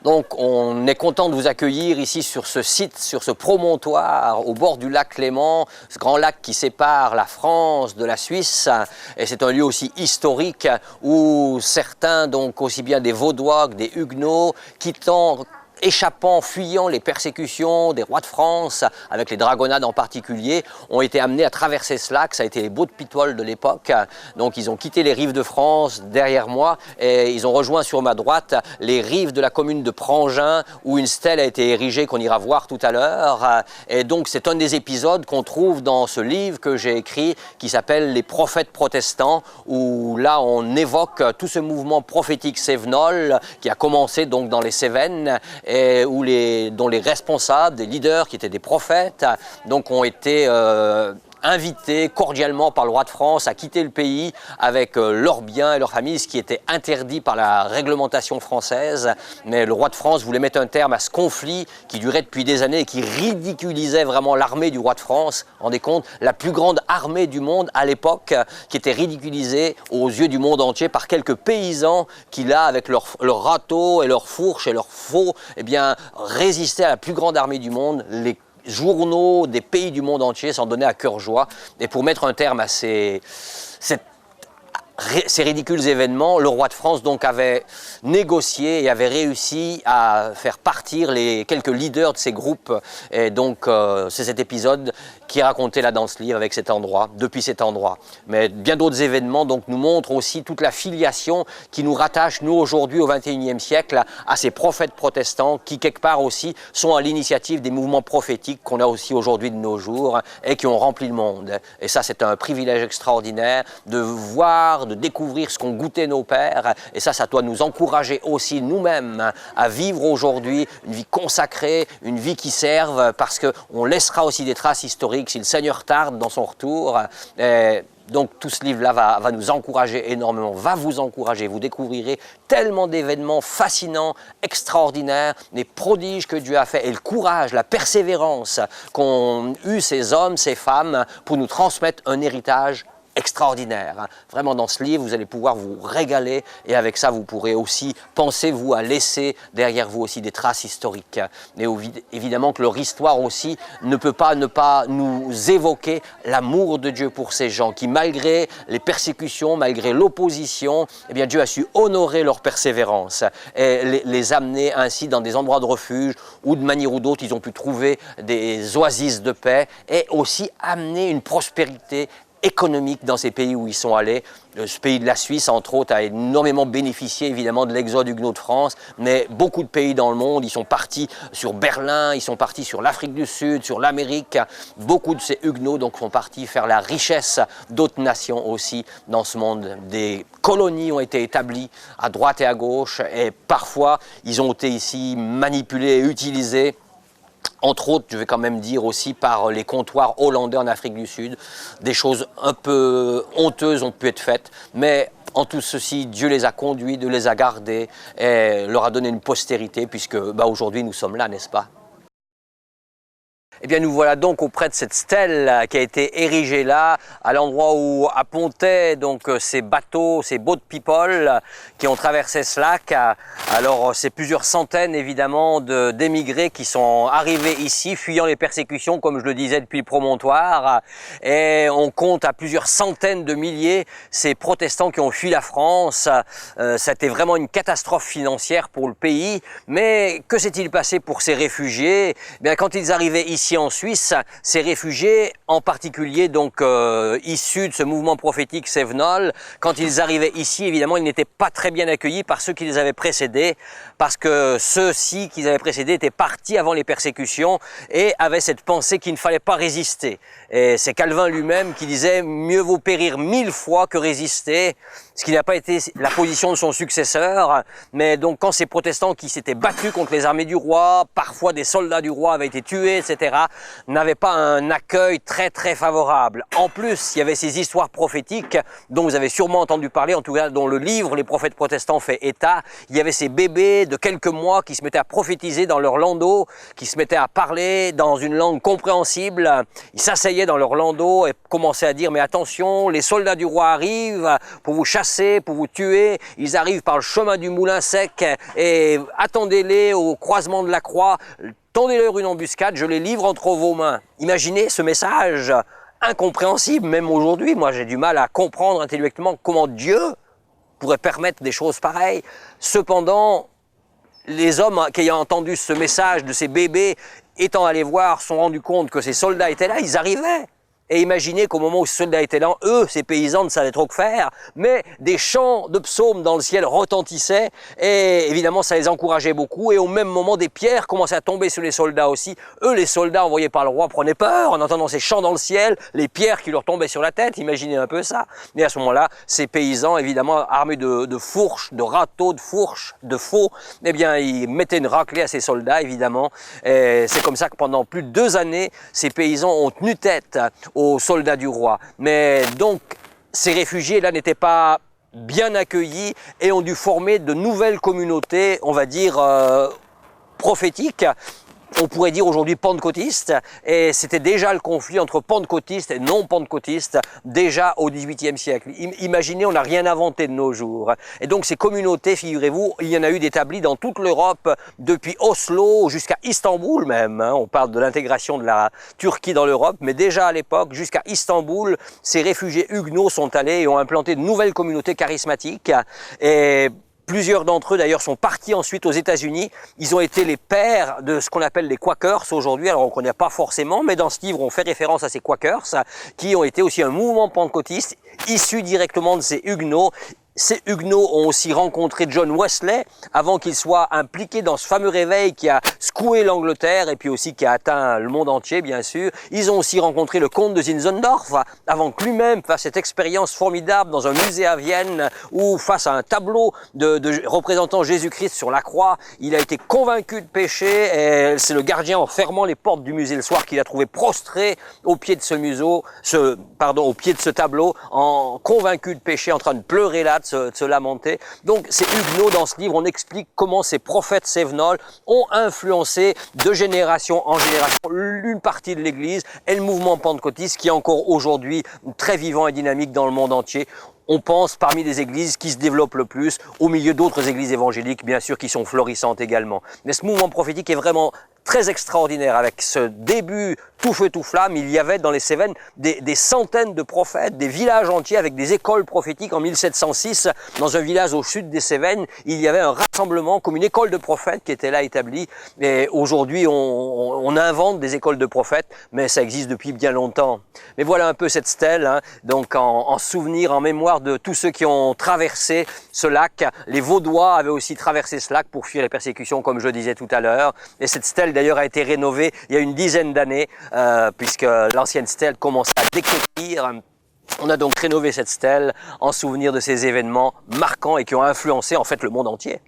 Donc on est content de vous accueillir ici sur ce site, sur ce promontoire au bord du lac Léman, ce grand lac qui sépare la France de la Suisse. Et c'est un lieu aussi historique où certains, donc aussi bien des Vaudois que des Huguenots, échappant, fuyant les persécutions des rois de France, avec les dragonnades en particulier, ont été amenés à traverser ce lac. Ça a été les Baudepitois de l'époque. Donc ils ont quitté les rives de France derrière moi et ils ont rejoint sur ma droite les rives de la commune de Prangin où une stèle a été érigée qu'on ira voir tout à l'heure. Et donc c'est un des épisodes qu'on trouve dans ce livre que j'ai écrit qui s'appelle Les prophètes protestants, où là on évoque tout ce mouvement prophétique cévenol qui a commencé donc dans les Cévennes et dont les responsables, des leaders qui étaient des prophètes, donc ont été invités cordialement par le roi de France à quitter le pays avec leurs biens et leurs familles, ce qui était interdit par la réglementation française. Mais le roi de France voulait mettre un terme à ce conflit qui durait depuis des années et qui ridiculisait vraiment l'armée du roi de France. Vous vous rendez compte, la plus grande armée du monde à l'époque, qui était ridiculisée aux yeux du monde entier par quelques paysans qui là, avec leurs râteaux et leurs fourches et leurs faux, eh bien, résistaient à la plus grande armée du monde. Les journaux des pays du monde entier s'en donnaient à cœur joie. Et pour mettre un terme à ces ridicules événements, le roi de France donc avait négocié et avait réussi à faire partir les quelques leaders de ces groupes. Et donc c'est cet épisode qui est raconté là dans ce livre avec cet endroit, depuis cet endroit. Mais bien d'autres événements donc nous montrent aussi toute la filiation qui nous rattache nous aujourd'hui au XXIe siècle à ces prophètes protestants qui quelque part aussi sont à l'initiative des mouvements prophétiques qu'on a aussi aujourd'hui de nos jours et qui ont rempli le monde. Et ça c'est un privilège extraordinaire de voir, de découvrir ce qu'ont goûté nos pères. Et ça doit nous encourager aussi nous-mêmes à vivre aujourd'hui une vie consacrée, une vie qui serve, parce qu'on laissera aussi des traces historiques si le Seigneur tarde dans son retour. Donc tout ce livre-là va nous encourager énormément, va vous encourager. Vous découvrirez tellement d'événements fascinants, extraordinaires, des prodiges que Dieu a fait et le courage, la persévérance qu'ont eu ces hommes, ces femmes pour nous transmettre un héritage extraordinaire. Vraiment, dans ce livre, vous allez pouvoir vous régaler et avec ça, vous pourrez aussi penser, vous, à laisser derrière vous aussi des traces historiques. Et évidemment que leur histoire aussi ne peut pas ne pas nous évoquer l'amour de Dieu pour ces gens qui, malgré les persécutions, malgré l'opposition, eh bien, Dieu a su honorer leur persévérance et les amener ainsi dans des endroits de refuge où, de manière ou d'autre, ils ont pu trouver des oasis de paix et aussi amener une prospérité économique dans ces pays où ils sont allés. Ce pays de la Suisse, entre autres, a énormément bénéficié évidemment de l'exode huguenot de France, mais beaucoup de pays dans le monde, ils sont partis sur Berlin, ils sont partis sur l'Afrique du Sud, sur l'Amérique. Beaucoup de ces huguenots donc sont partis faire la richesse d'autres nations aussi dans ce monde. Des colonies ont été établies à droite et à gauche et parfois ils ont été ici manipulés et utilisés. Entre autres, je vais quand même dire aussi par les comptoirs hollandais en Afrique du Sud, des choses un peu honteuses ont pu être faites, mais en tout ceci, Dieu les a conduits, Dieu les a gardés et leur a donné une postérité puisque aujourd'hui nous sommes là, n'est-ce pas? Eh bien, nous voilà donc auprès de cette stèle qui a été érigée là, à l'endroit où appontaient donc ces bateaux, ces boat people qui ont traversé ce lac. Alors, c'est plusieurs centaines évidemment d'émigrés qui sont arrivés ici, fuyant les persécutions, comme je le disais, depuis le promontoire. Et on compte à plusieurs centaines de milliers ces protestants qui ont fui la France. C'était vraiment une catastrophe financière pour le pays. Mais que s'est-il passé pour ces réfugiés? Eh bien, quand ils arrivaient ici en Suisse, ces réfugiés, en particulier donc issus de ce mouvement prophétique cévenol, quand ils arrivaient ici, évidemment, ils n'étaient pas très bien accueillis par ceux qui les avaient précédés, parce que ceux-ci qui les avaient précédés étaient partis avant les persécutions et avaient cette pensée qu'il ne fallait pas résister. Et c'est Calvin lui-même qui disait « mieux vaut périr 1000 fois que résister », ce qui n'a pas été la position de son successeur. Mais donc quand ces protestants qui s'étaient battus contre les armées du roi, parfois des soldats du roi avaient été tués, etc., n'avaient pas un accueil très favorable. En plus, il y avait ces histoires prophétiques dont vous avez sûrement entendu parler, en tout cas dont le livre Les prophètes protestants fait état. Il y avait ces bébés de quelques mois qui se mettaient à prophétiser dans leur landau, qui se mettaient à parler dans une langue compréhensible. Ils s'asseyaient dans leur landau et commençaient à dire « mais attention, les soldats du roi arrivent pour vous chasser chasser, pour vous tuer. Ils arrivent par le chemin du Moulin Sec et attendez-les au croisement de la Croix. Tendez-leur une embuscade, je les livre entre vos mains. Imaginez ce message incompréhensible, même aujourd'hui. Moi, j'ai du mal à comprendre intellectuellement comment Dieu pourrait permettre des choses pareilles. Cependant, les hommes qui ayant entendu ce message de ces bébés, étant allés voir, se sont rendus compte que ces soldats étaient là, ils arrivaient. Et imaginez qu'au moment où ces soldats étaient là, eux, ces paysans ne savaient trop que faire, mais des chants de psaumes dans le ciel retentissaient, et évidemment ça les encourageait beaucoup, et au même moment des pierres commençaient à tomber sur les soldats aussi. Eux, les soldats envoyés par le roi, prenaient peur en entendant ces chants dans le ciel, les pierres qui leur tombaient sur la tête, imaginez un peu ça. Et à ce moment-là, ces paysans, évidemment armés de fourches, de râteaux, de fourches, de faux, eh bien ils mettaient une raclée à ces soldats, évidemment, et c'est comme ça que pendant plus de 2 années, ces paysans ont tenu tête aux soldats du roi. Mais donc, ces réfugiés-là n'étaient pas bien accueillis et ont dû former de nouvelles communautés, on va dire, prophétiques. On pourrait dire aujourd'hui pentecôtistes, et c'était déjà le conflit entre pentecôtistes et non pentecôtistes, déjà au XVIIIe siècle. Imaginez, on n'a rien inventé de nos jours. Et donc ces communautés, figurez-vous, il y en a eu d'établies dans toute l'Europe, depuis Oslo jusqu'à Istanbul même. On parle de l'intégration de la Turquie dans l'Europe, mais déjà à l'époque, jusqu'à Istanbul, ces réfugiés huguenots sont allés et ont implanté de nouvelles communautés charismatiques. Et plusieurs d'entre eux d'ailleurs sont partis ensuite aux États-Unis. Ils ont été les pères de ce qu'on appelle les Quakers aujourd'hui. Alors on ne connaît pas forcément, mais dans ce livre on fait référence à ces Quakers qui ont été aussi un mouvement pentecôtiste issu directement de ces Huguenots. Ces Huguenots ont aussi rencontré John Wesley avant qu'il soit impliqué dans ce fameux réveil qui a secoué l'Angleterre et puis aussi qui a atteint le monde entier, bien sûr. Ils ont aussi rencontré le comte de Zinzendorf avant que lui-même fasse cette expérience formidable dans un musée à Vienne où, face à un tableau de représentant Jésus-Christ sur la croix, il a été convaincu de péché et c'est le gardien en fermant les portes du musée le soir qu'il a trouvé prostré au pied de au pied de ce tableau, en convaincu de péché, en train de pleurer là, de se lamenter. Donc ces Huguenots, dans ce livre, on explique comment ces prophètes cévenols ont influencé de génération en génération une partie de l'Église et le mouvement pentecôtiste qui est encore aujourd'hui très vivant et dynamique dans le monde entier. On pense parmi les églises qui se développent le plus, au milieu d'autres églises évangéliques, bien sûr, qui sont florissantes également. Mais ce mouvement prophétique est vraiment très extraordinaire. Avec ce début tout feu tout flamme, il y avait dans les Cévennes des centaines de prophètes, des villages entiers avec des écoles prophétiques. En 1706, dans un village au sud des Cévennes, il y avait un rassemblement comme une école de prophètes qui était là établie. Et aujourd'hui, on invente des écoles de prophètes, mais ça existe depuis bien longtemps. Mais voilà un peu cette stèle, hein, donc en souvenir, en mémoire de tous ceux qui ont traversé ce lac. Les Vaudois avaient aussi traversé ce lac pour fuir les persécutions, comme je disais tout à l'heure. Et cette stèle d'ailleurs a été rénovée il y a une dizaine d'années, puisque l'ancienne stèle commençait à décrépir. On a donc rénové cette stèle en souvenir de ces événements marquants et qui ont influencé en fait le monde entier.